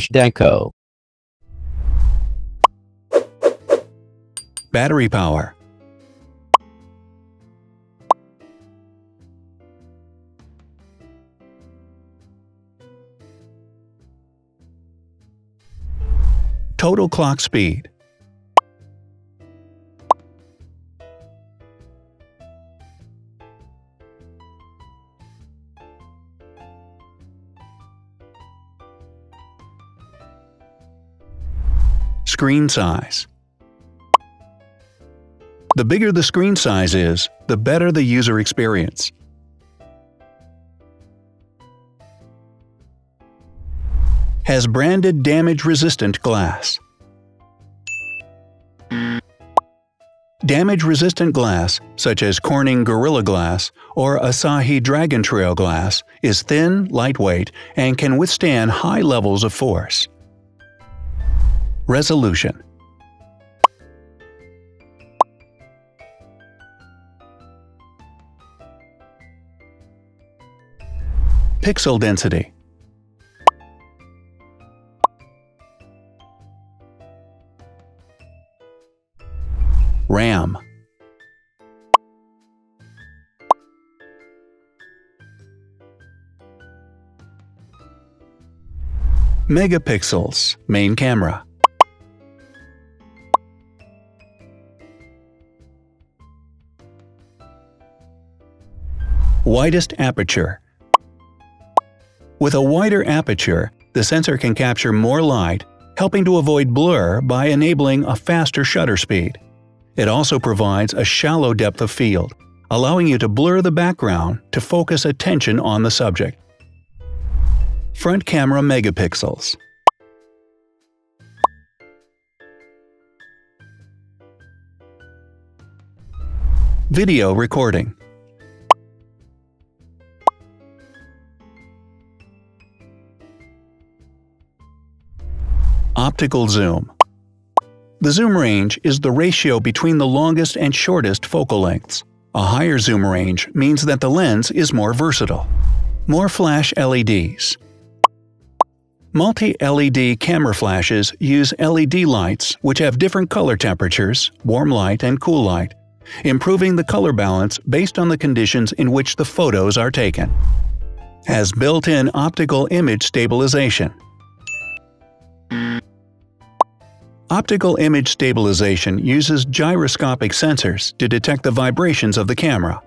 Deco. Battery power. Total clock speed. Screen size. The bigger the screen size is, the better the user experience. Has branded damage-resistant glass. Damage-resistant glass, such as Corning Gorilla Glass or Asahi Dragon Trail glass, is thin, lightweight, and can withstand high levels of force. Resolution. Pixel density. RAM. Megapixels, main camera. Widest aperture. With a wider aperture, the sensor can capture more light, helping to avoid blur by enabling a faster shutter speed. It also provides a shallow depth of field, allowing you to blur the background to focus attention on the subject. Front camera megapixels. Video recording. Optical zoom. The zoom range is the ratio between the longest and shortest focal lengths. A higher zoom range means that the lens is more versatile. More flash LEDs. Multi-LED camera flashes use LED lights which have different color temperatures, warm light and cool light, improving the color balance based on the conditions in which the photos are taken. Has built-in optical image stabilization. Optical image stabilization uses gyroscopic sensors to detect the vibrations of the camera.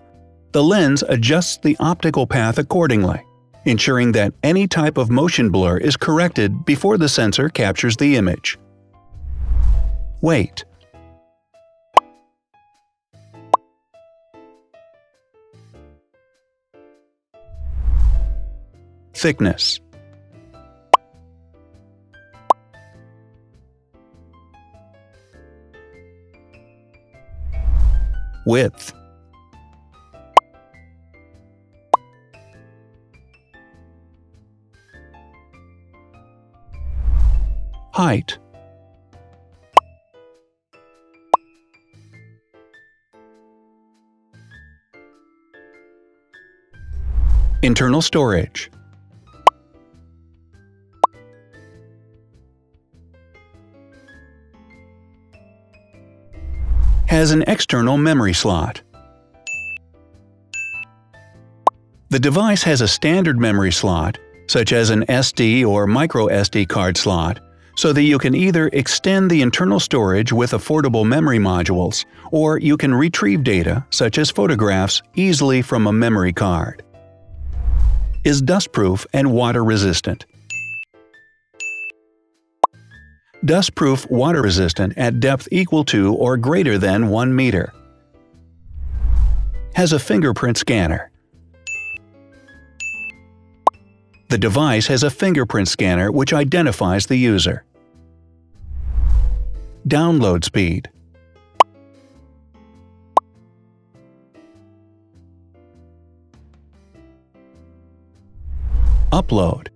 The lens adjusts the optical path accordingly, ensuring that any type of motion blur is corrected before the sensor captures the image. Weight. Thickness. Width. Height. Internal storage. Has an external memory slot. The device has a standard memory slot, such as an SD or micro SD card slot, so that you can either extend the internal storage with affordable memory modules, or you can retrieve data, such as photographs, easily from a memory card. Is dustproof and water-resistant. Dustproof water-resistant at depth equal to or greater than 1 meter. Has a fingerprint scanner. The device has a fingerprint scanner which identifies the user. Download speed. Upload.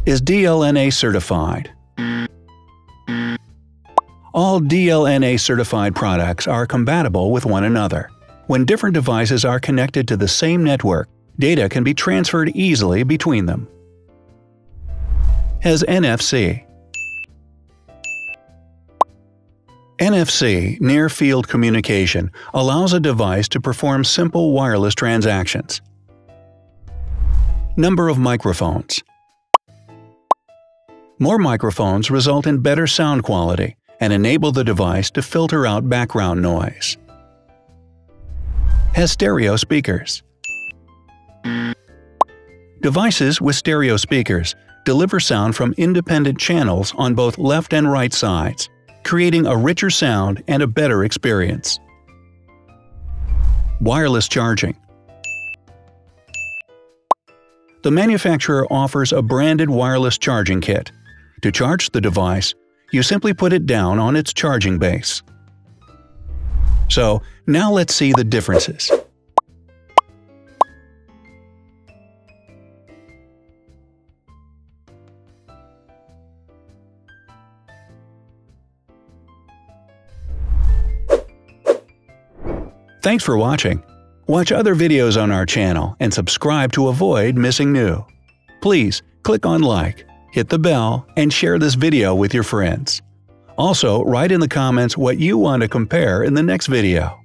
Is DLNA certified. All DLNA certified products are compatible with one another. When different devices are connected to the same network, data can be transferred easily between them. Has NFC. NFC, Near Field Communication, allows a device to perform simple wireless transactions. Number of microphones. More microphones result in better sound quality and enable the device to filter out background noise. Has stereo speakers. Devices with stereo speakers deliver sound from independent channels on both left and right sides, creating a richer sound and a better experience. Wireless charging. The manufacturer offers a branded wireless charging kit. To charge the device, you simply put it down on its charging base. So, now let's see the differences. Thanks for watching. Watch other videos on our channel and subscribe to avoid missing new. Please click on like, hit the bell, and share this video with your friends. Also, write in the comments what you want to compare in the next video.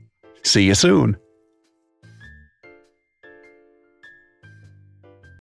See you soon!